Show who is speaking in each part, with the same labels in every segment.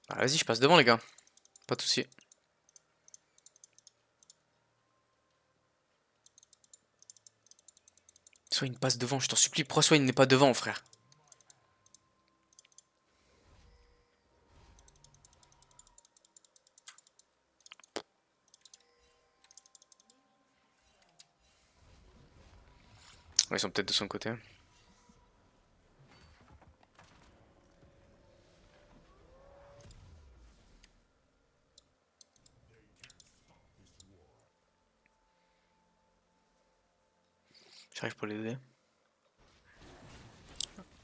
Speaker 1: Bah, vas-y, je passe devant, les gars. Pas de soucis. Soit il passe devant, je t'en supplie. Pourquoi soit il n'est pas devant, frère? Ouais, ils sont peut-être de son côté. J'arrive pour les aider.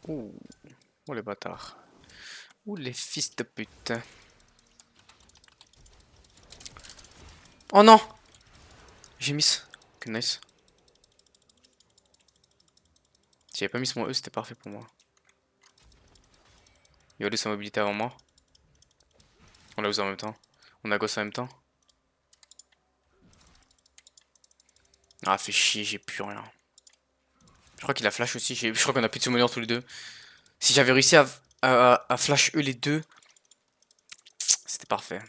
Speaker 1: Ouh. Oh les bâtards. Ouh les fils de pute. Oh non! J'ai miss. Ok, nice. Si j'avais pas mis mon E, c'était parfait pour moi. Il a eu sa mobilité avant moi. On l'a usé en même temps. On a gosse en même temps. Ah, fait chier, j'ai plus rien. Je crois qu'il a flash aussi. Je crois qu'on a plus de summoners tous les deux. Si j'avais réussi à flash eux les deux, c'était parfait.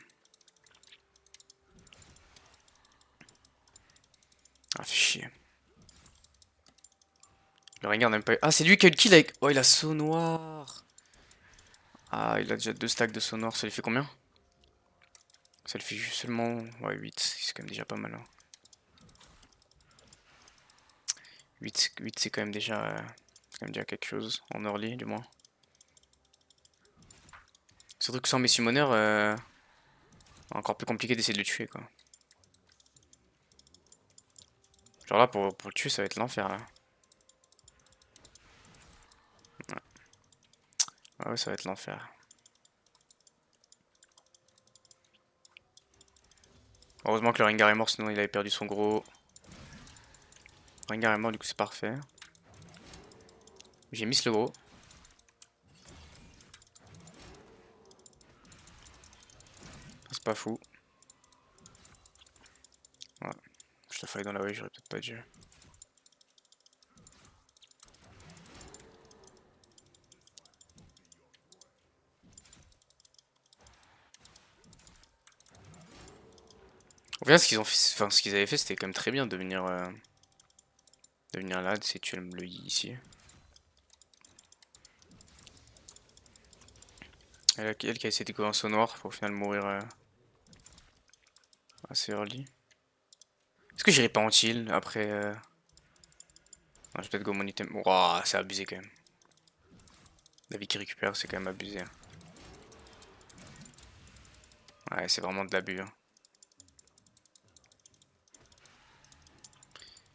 Speaker 1: Ah, fait chier. Le Rengar n'a même pas eu. Ah, c'est lui qui a eu le kill avec. Oh, il a saut noir. Ah, il a déjà 2 stacks de saut noir. Ça lui fait combien? Ça lui fait juste seulement. Ouais, 8. C'est quand même déjà pas mal. Hein. 8 c'est quand même déjà quelque chose. En early, du moins. Surtout que sans mes summoners, encore plus compliqué d'essayer de le tuer, quoi. Genre là, pour le tuer, ça va être l'enfer, là. Ouais. Ah ouais, ça va être l'enfer. Heureusement que le Rengar est mort, sinon il avait perdu son gros. Rengar est mort, du coup c'est parfait. J'ai miss le gros. C'est pas fou. Ouais. Je te faille dans la way, j'aurais peut-être pas dû. Au final, ce qu'ils ont fait, enfin, ce qu'ils avaient fait, c'était quand même très bien de venir là, d'essayer de tuer le Yi ici. Elle qui a essayé de découvrir un saut noir pour au final mourir assez early. Est-ce que j'irai pas en chill après non, je vais peut-être go mon item. Wouah, c'est abusé quand même. La vie qu'il récupère, c'est quand même abusé. Hein. Ouais, c'est vraiment de l'abus. Hein.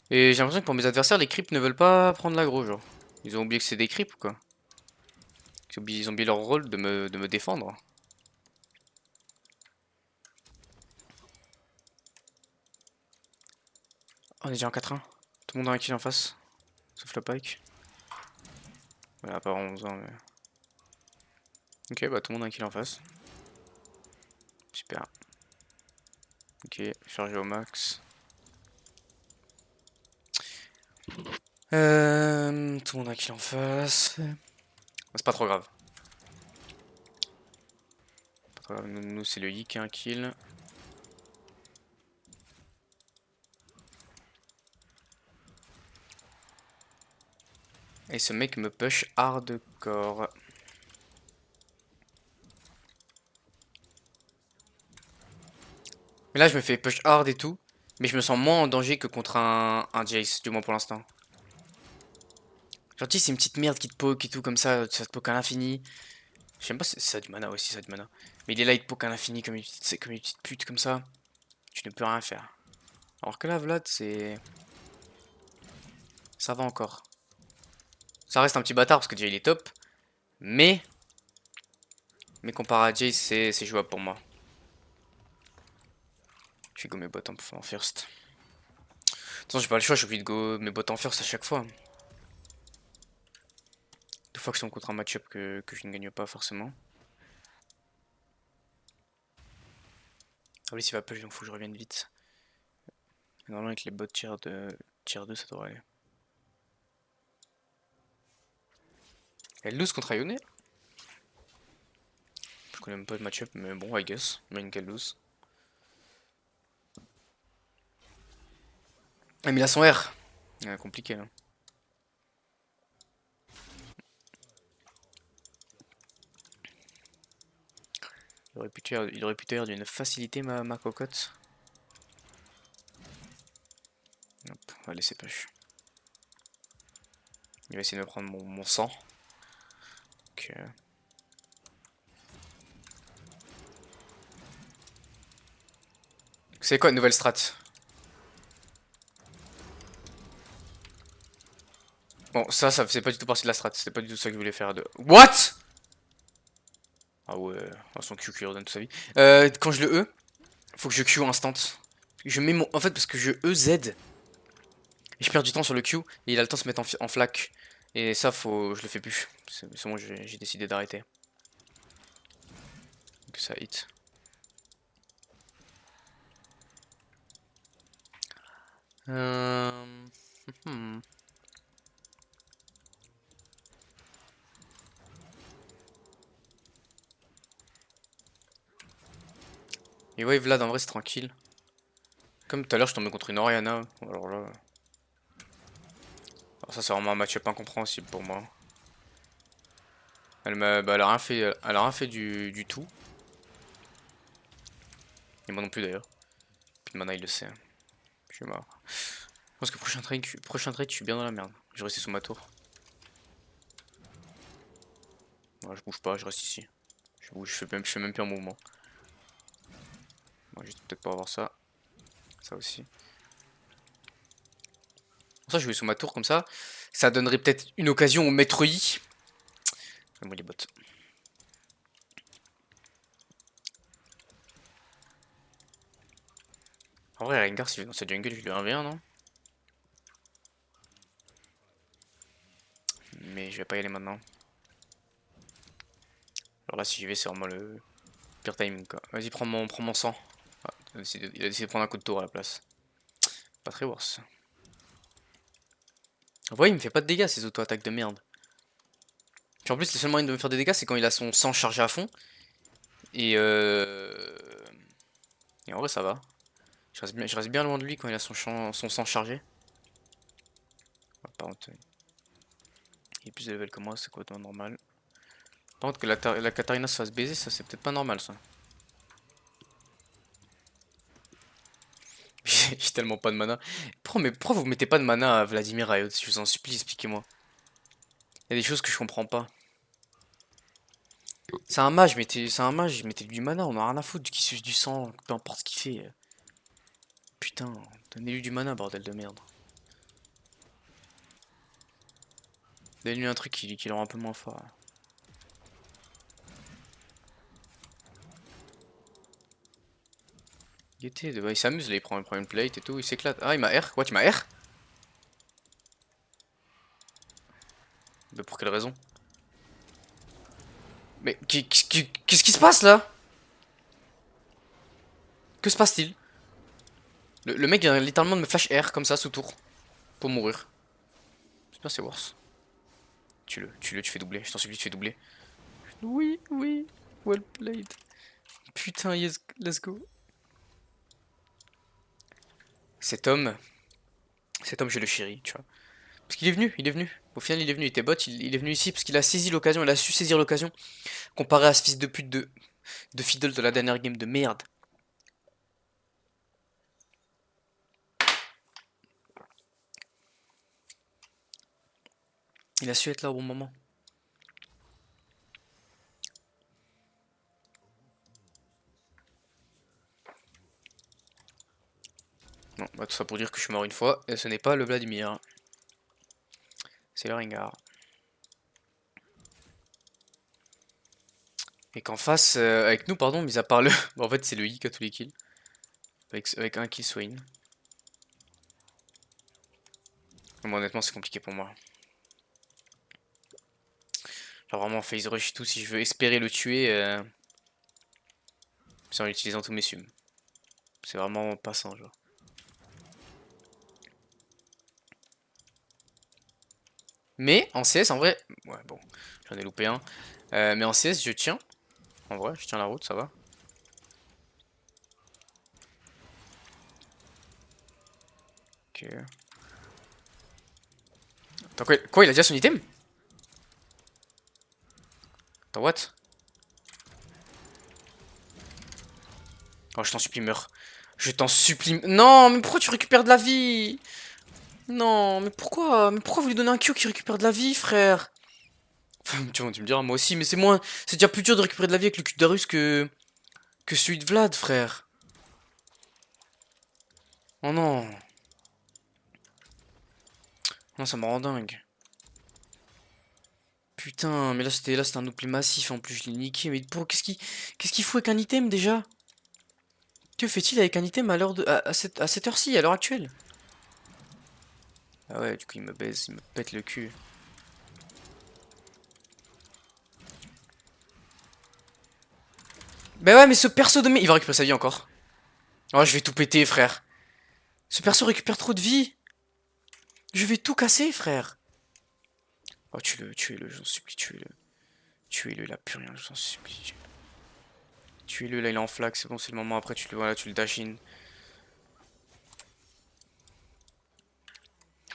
Speaker 1: Et j'ai l'impression que pour mes adversaires, les creeps ne veulent pas prendre l'aggro, genre. Ils ont oublié que c'est des creeps ou quoi? Ils ont oublié leur rôle de me défendre. Oh, on est déjà en 4-1. Tout le monde a un kill en face. Sauf le Pike. Voilà, pas 11 ans, mais. Ok, bah tout le monde a un kill en face. Super. Ok, chargé au max. Tout le monde a un kill en face. C'est pas trop grave. Pas trop grave. Nous c'est le Yi qui a un kill. Et ce mec me push hardcore. Mais là, je me fais push hard et tout. Mais je me sens moins en danger que contre un Jace, du moins pour l'instant. Genre, tu sais, c'est une petite merde qui te poke et tout, comme ça te poke à l'infini. Je sais même pas si ça a du mana, aussi, ça a du mana. Mais il est là, il te poke à l'infini comme une petite pute comme ça. Tu ne peux rien faire. Alors que là, Vlad, c'est. Ça va encore. Ça reste un petit bâtard parce que déjà il est top. Mais. Mais comparé à Jace, c'est jouable pour moi. Je vais go mes bots en first. De toute façon, j'ai pas le choix, je suis obligé de go mes bots en first à chaque fois. Deux fois que je tombe contre un match-up que je ne gagne pas forcément. Ah oui, s'il va push, donc faut que je revienne vite. Normalement, avec les bots tier 2, ça devrait aller. Elle lose contre Ioné? connais même pas le match-up, mais bon, I guess. Main can lose. Ah, mais il a son R. Compliqué là. Il aurait pu taire d'une facilité ma cocotte. Hop, on va laisser push. Il va essayer de me prendre mon sang. Ok. C'est quoi une nouvelle strat? Bon, ça faisait pas du tout partie de la strat. C'était pas du tout ça que je voulais faire de. What? Ah ouais, son Q qui redonne toute sa vie. Quand je le E, faut que je Q instant. Je mets mon. En fait, parce que je E Z. Et je perds du temps sur le Q. Et il a le temps de se mettre en flac. Et ça, faut. Je le fais plus. C'est bon, j'ai décidé d'arrêter. Que ça hit. Hmm. Et ouais, Vlad, en vrai, c'est tranquille. Comme tout à l'heure, je tombais contre une Oriana. Alors là. Alors ça, c'est vraiment un match-up incompréhensible pour moi. Elle a rien fait du tout. Et moi non plus d'ailleurs. Puis de mana, il le sait. Je suis mort. Je pense que prochain trade, je suis bien dans la merde. Je vais rester sous ma tour. Ouais, je bouge pas, je reste ici. Je fais même plus un mouvement. Bon, je vais peut-être pas avoir ça. Ça aussi. Pour ça, je vais sous ma tour comme ça. Ça donnerait peut-être une occasion au maître Yi. Moi les bots. En vrai, Rengar, s'il est dans sa jungle, je lui 1v1, non? Mais je vais pas y aller maintenant. Alors là, si j'y vais, c'est vraiment le pire timing, quoi. Vas-y, prends mon sang. Ah, il a décidé de prendre un coup de tour à la place. Pas très worse. En vrai, il me fait pas de dégâts, ces auto-attaques de merde. Puis en plus, le seul moyen de me faire des dégâts, c'est quand il a son sang chargé à fond. Et Et en vrai, ça va. Je reste bien loin de lui quand il a son sang chargé. Ouais, par contre, il est plus de level que moi, c'est quoi normal. Par contre, que la Katarina se fasse baiser, ça c'est peut-être pas normal ça. J'ai tellement pas de mana. Pourquoi vous mettez pas de mana à Vladimir Riot? Je vous en supplie, expliquez-moi. Il y a des choses que je comprends pas. C'est un mage, mettez du mana, on a rien à foutre qui suce du sang, peu importe ce qu'il fait. Putain, donnez-lui du mana, bordel de merde. Donnez-lui un truc qui le rend un peu moins fort. Gaieté, il s'amuse là, il prend une plate et tout, il s'éclate. Ah, il m'a R? Quoi, tu m'as R? Mais pour quelle raison? Mais qu'est-ce qui se passe là? Que se passe-t-il? Le mec vient littéralement de me flash R comme ça sous tour. Pour mourir. J'espère que c'est worse. Tu fais doubler, je t'en supplie, tu fais doubler. Oui, oui, well played. Putain, yes, let's go. Cet homme, je le chéris, tu vois. Parce qu'il est venu, il est venu. Au final, il est venu, il était bot, il est venu ici parce qu'il a saisi l'occasion, il a su saisir l'occasion. Comparé à ce fils de pute de Fiddle de la dernière game de merde. Il a su être là au bon moment. Bon, bah tout ça pour dire que je suis mort une fois, et ce n'est pas le Vladimir. C'est le Rengar. Et qu'en face, avec nous, pardon, mis à part le... Bon, en fait, c'est le I qui a tous les kills. Avec un kill Swain. Bon, honnêtement, c'est compliqué pour moi. Genre vraiment phase rush tout si je veux espérer le tuer. C'est en utilisant tous mes sums. C'est vraiment pas ça, genre. Mais en CS, en vrai... Ouais, bon, j'en ai loupé un. Mais en CS, je tiens. En vrai, je tiens la route, ça va. Ok. Attends, quoi, il a déjà son item? Attends, what? Oh, je t'en supplie, meurs. Je t'en supplie. Non, mais pourquoi tu récupères de la vie? Non, mais pourquoi? Mais pourquoi vous lui donnez un Q qui récupère de la vie, frère? Enfin, tu me diras, moi aussi, mais c'est moins. C'est déjà plus dur de récupérer de la vie avec le Q de Darius que celui de Vlad, frère. Oh non. Non, ça me rend dingue. Putain, mais là c'était un oubli massif en plus, je l'ai niqué. Mais pour qu'est-ce qu'il fout avec un item déjà? Que fait-il avec un item à l'heure de à cette heure-ci, à l'heure actuelle? Ah ouais, du coup il me baise, il me pète le cul. Bah ouais, mais ce perso de il va récupérer sa vie encore. Oh, je vais tout péter, frère. Ce perso récupère trop de vie. Je vais tout casser, frère. Oh, tuez-le, j'en supplie, tuez-le. Tuez-le, il a plus rien, je t'en supplie. Tuez-le, là il est en flag, c'est bon, c'est le moment. Après voilà, tu le dash in.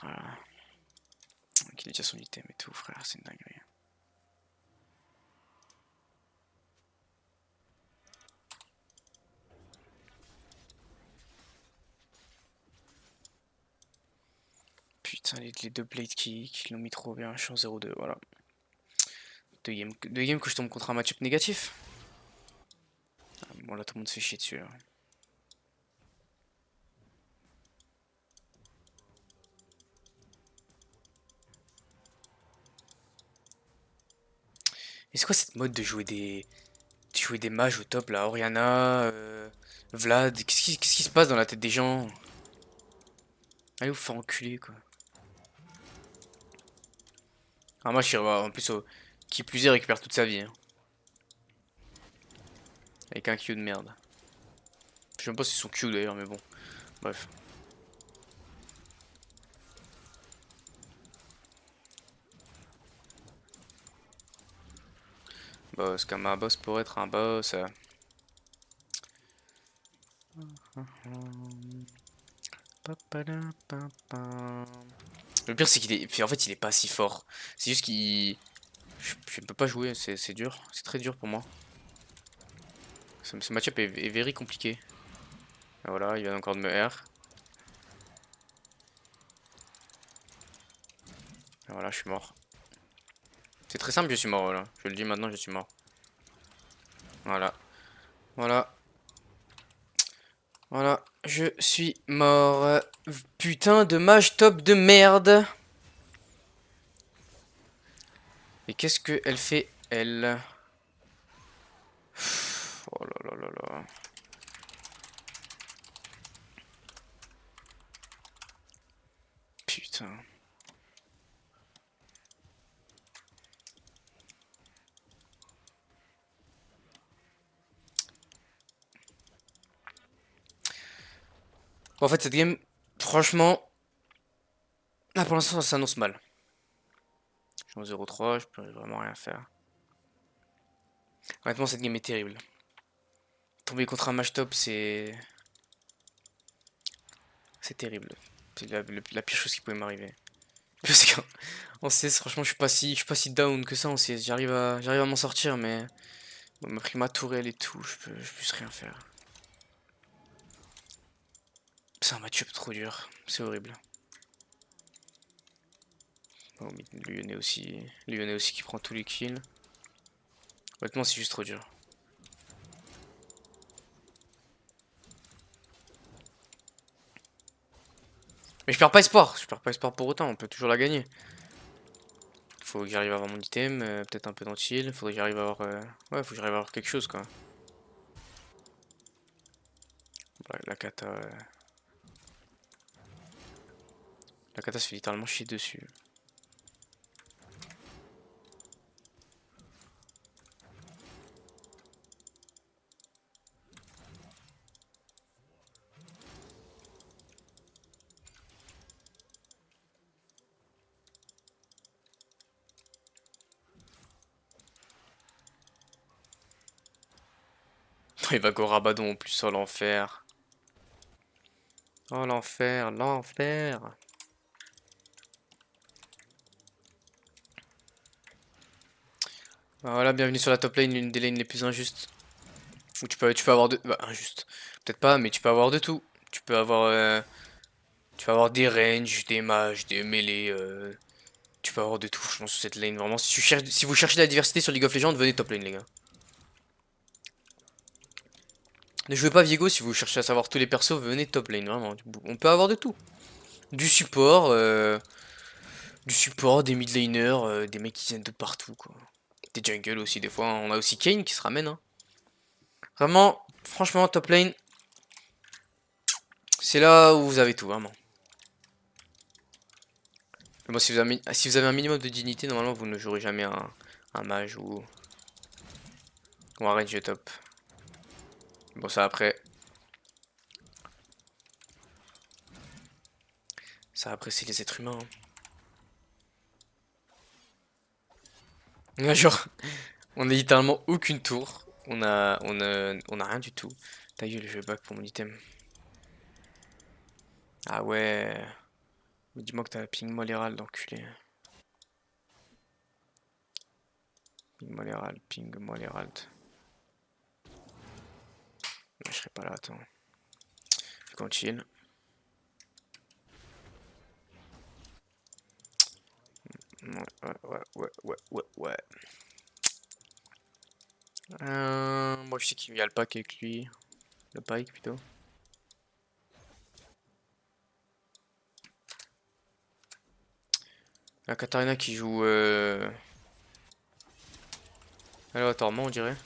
Speaker 1: Voilà. Il a déjà son item et tout, frère, c'est une dinguerie. Putain, les deux blades qui l'ont mis trop bien. Je suis en 0-2, voilà. Deux games que je tombe contre un match-up négatif. Ah, bon, là, tout le monde se fait chier dessus, là. Et c'est quoi cette mode de jouer des mages au top, là? Oriana, Vlad. Qu'est-ce qui se passe dans la tête des gens? Allez vous faire enculer, quoi. Ah, moi, je suis en plus, qui plus est, récupère toute sa vie, hein. Avec un Q de merde. Je sais même pas si c'est son Q d'ailleurs, mais bon. Bref. Boss, comme un boss pour être un boss. Le pire, c'est qu'il est. En fait, il est pas si fort. C'est juste qu'il. Je ne peux pas jouer, c'est dur. C'est très dur pour moi. Ce match-up est very compliqué. Et voilà, il vient encore de me R. Et voilà, je suis mort. C'est très simple, je suis mort, voilà. Je le dis maintenant, je suis mort. Voilà. Voilà. Voilà, je suis mort. Putain de mage top de merde. Et qu'est-ce qu'elle fait, elle? Oh là là là là. Putain. Bon, en fait, cette game, franchement, là pour l'instant, ça s'annonce mal. Je suis en 0-3, je peux vraiment rien faire. Honnêtement, cette game est terrible. Tomber contre un match top, c'est terrible. C'est la pire chose qui pouvait m'arriver. Parce qu'en CS, franchement, je suis pas si down que ça en CS. J'arrive à m'en sortir, mais on m'a pris ma tourelle et tout. Je peux plus rien faire. C'est un match-up trop dur. C'est horrible. Bon, Lyonnais aussi qui prend tous les kills. Honnêtement, c'est juste trop dur. Mais je perds pas espoir. Je perds pas espoir pour autant. On peut toujours la gagner. Faut que j'arrive à avoir mon item, peut-être un peu d'anti-heal. Faudrait que j'arrive à avoir. Ouais, faut que j'arrive à avoir quelque chose quoi. Ouais, la kata se fait littéralement chier dessus. Il va go Rabadon en plus, oh l'enfer. Oh l'enfer, l'enfer. Bah voilà, bienvenue sur la top lane, l'une des lanes les plus injustes. Où tu peux avoir de... Bah, injuste. Peut-être pas, mais tu peux avoir de tout. Tu peux avoir des ranges, des mages, des mêlées. Tu peux avoir de tout, je pense, sur cette lane. Vraiment, si vous cherchez la diversité sur League of Legends, venez top lane, les gars. Ne jouez pas Viego si vous cherchez à savoir tous les persos, venez top lane, vraiment. On peut avoir de tout. Du support, des mid laners, des mecs qui viennent de partout, quoi. Des jungles aussi, des fois. On a aussi Kane qui se ramène, hein. Vraiment, franchement, top lane, c'est là où vous avez tout, vraiment. Mais bon, si vous avez un minimum de dignité, normalement, vous ne jouerez jamais un mage ou un range top. Bon, ça après. Ça après, c'est les êtres humains, hein. Genre, on a littéralement aucune tour. On a rien du tout. Ta gueule, je vais back pour mon item. Ah ouais. Mais dis-moi que t'as ping-moi l'Herald, enculé. Ping-moi l'Herald, ping-moi l'Herald. Je serai pas là, attends. Faut qu'on chill. Ouais. Moi je sais qu'il y a le pack avec lui. Le pike plutôt. La Katarina qui joue aléatoirement, on dirait.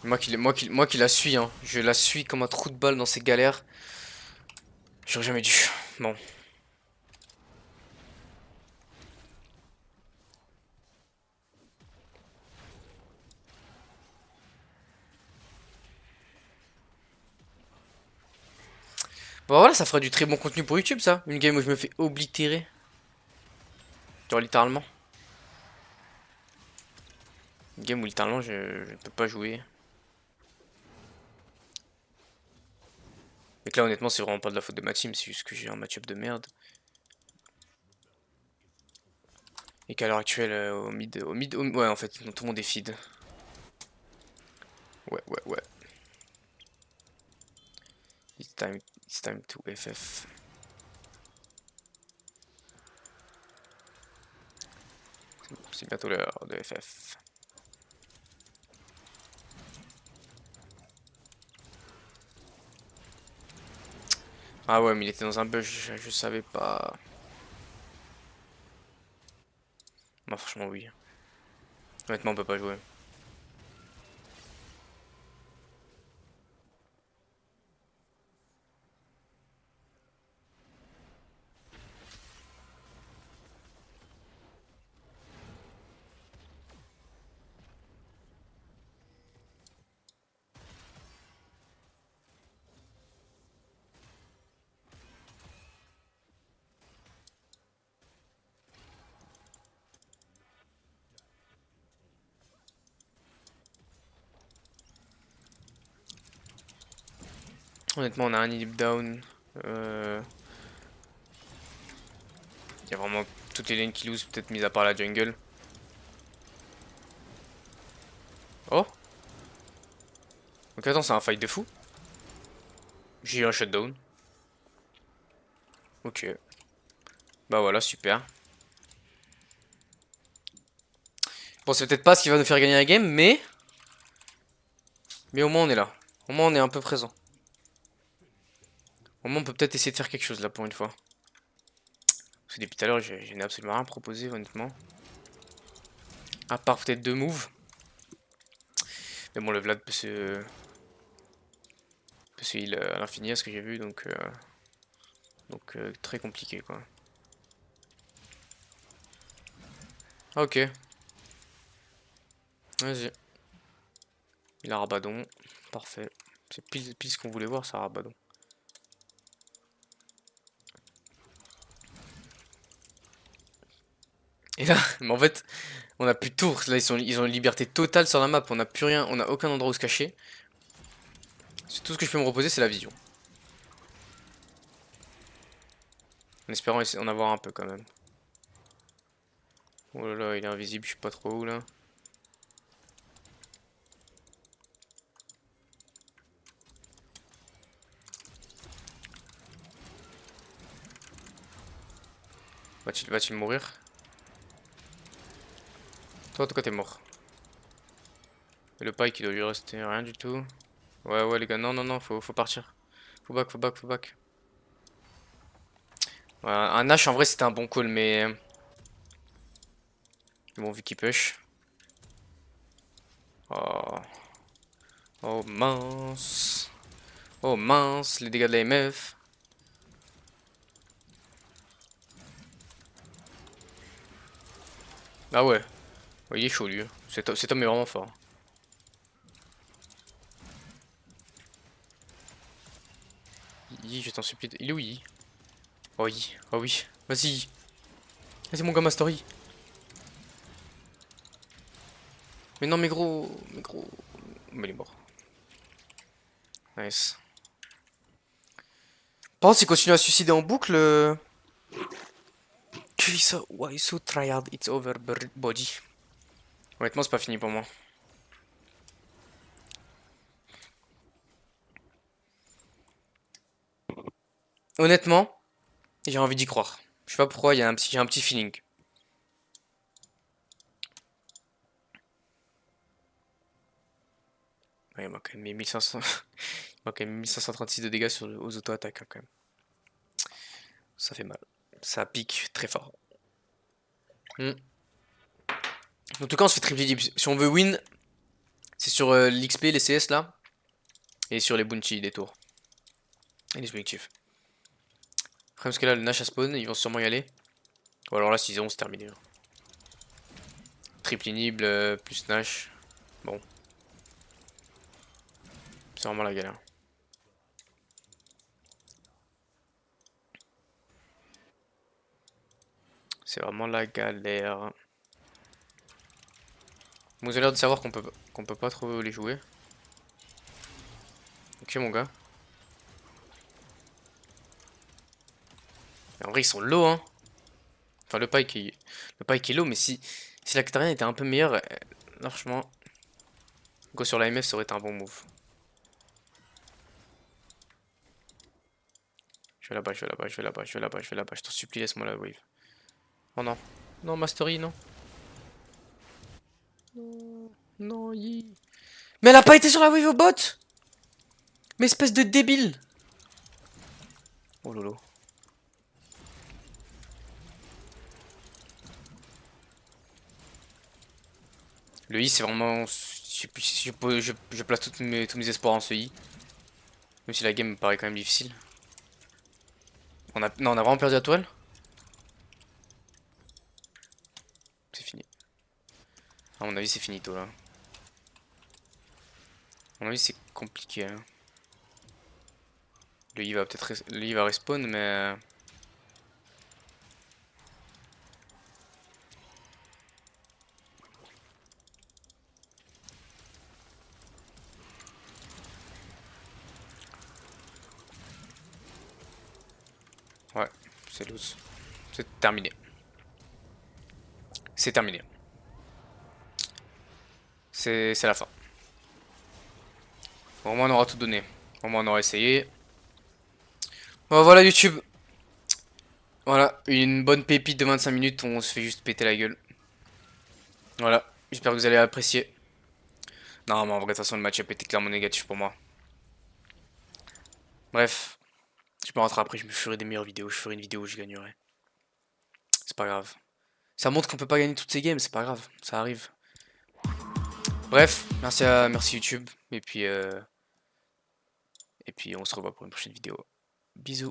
Speaker 1: Moi qui la suis, hein. Je la suis comme un trou de balle dans ses galères. J'aurais jamais dû. Bon. Bon voilà, ça fera du très bon contenu pour YouTube ça. Une game où je me fais oblitérer. Genre littéralement. Une game où littéralement je peux pas jouer. Mais que là honnêtement c'est vraiment pas de la faute de ma team, c'est juste que j'ai un match-up de merde. Et qu'à l'heure actuelle ouais en fait tout le monde est feed. Ouais. It's time to FF. C'est bientôt l'heure de FF. Ah ouais, mais il était dans un bush, je savais pas. Bah franchement oui. Honnêtement on peut pas jouer. Honnêtement on a un inhib down. Il y a vraiment toutes les lanes qui lose, peut-être mis à part la jungle. Oh. Donc attends, c'est un fight de fou. J'ai eu un shutdown. Ok. Bah voilà, super. Bon, c'est peut-être pas ce qui va nous faire gagner la game, mais... Mais au moins on est là. Au moins on est un peu présent. Au moins on peut peut-être essayer de faire quelque chose là pour une fois. Parce que depuis tout à l'heure, je n'ai absolument rien proposé, honnêtement. À part peut-être 2 moves. Mais bon, le Vlad peut se heal à l'infini, à ce que j'ai vu, donc très compliqué, quoi. Ah, ok. Vas-y. Il a Rabadon. Parfait. C'est pile ce qu'on voulait voir, ça, Rabadon. Et là, mais en fait, on a plus de tours. Là, ils ont une liberté totale sur la map. On a plus rien, on a aucun endroit où se cacher. Tout ce que je peux me reposer, c'est la vision. En espérant en avoir un peu quand même. Oh là là, il est invisible, je sais pas trop où là. Va-t-il mourir? Toi, en tout cas, t'es mort. Et le pike, il doit lui rester rien du tout. Ouais, ouais, les gars, non, non, non, faut partir. Faut back, faut back, faut back. Ouais, un Nash, en vrai, c'était un bon call, mais. Bon, vu qu'il push. Oh. Oh mince. Oh mince, les dégâts de la MF. Ah ouais. Ouais, il est chaud lui. Cet homme est vraiment fort. Yi, je t'en supplie. Il est où Yi? Oh Yi. Oh oui. Vas-y. Vas-y mon gars Mastery. Mais non mais gros. Mais gros. Mais il est mort. Nice. Par contre s'il continue à se suicider en boucle. Why so tired it's over body. Honnêtement c'est pas fini pour moi. Honnêtement, j'ai envie d'y croire. Je sais pas pourquoi, j'ai un petit feeling. Ouais, il m'a quand même mis 1500. Il m'a quand même mis 1536 de dégâts aux auto-attaques hein, quand même. Ça fait mal. Ça pique très fort. Hmm. En tout cas, on se fait triple dip. Si on veut win, c'est sur l'XP, les CS là, et sur les bounty des tours. Et les objectifs. Après, parce que là, le Nash a spawn, ils vont sûrement y aller. Ou alors là, 6-0, c'est terminé. Hein. Triple inhible, plus Nash. Bon. C'est vraiment la galère. C'est vraiment la galère. Vous avez l'air de savoir qu'on peut pas trop les jouer. Ok, mon gars. Mais en vrai, ils sont low, hein. Enfin, le pike est low, mais si la Katarina était un peu meilleure, là, franchement, go sur la MF, ça aurait été un bon move. Je vais là-bas, je vais là-bas, je vais là-bas, je vais là-bas, je vais là-bas. Je t'en supplie, laisse-moi la wave. Oh non. Non, Mastery, non. Non, non, Yi. Mais elle a pas été sur la wave au bot. Mais espèce de débile. Oh lolo. Le I, c'est vraiment. Je place tous mes espoirs en ce I. Même si la game me paraît quand même difficile. Non, on a vraiment perdu la toile. C'est fini. À mon avis, c'est finito là. À mon avis, c'est compliqué. Hein. Le I va peut-être. Le I va respawn, mais. Ouais, c'est loose. C'est terminé. C'est terminé. C'est la fin. Bon, au moins, on aura tout donné. Au moins, on aura essayé. Bon, voilà, YouTube. Voilà, une bonne pépite de 25 minutes. On se fait juste péter la gueule. Voilà, j'espère que vous allez apprécier. Non, mais en vrai, de toute façon, le match-up était clairement négatif pour moi. Bref, je me rentrerai après, je me ferai des meilleures vidéos. Je ferai une vidéo où je gagnerai. C'est pas grave. Ça montre qu'on peut pas gagner toutes ces games, c'est pas grave, ça arrive. Bref, merci YouTube. Et puis on se revoit pour une prochaine vidéo. Bisous.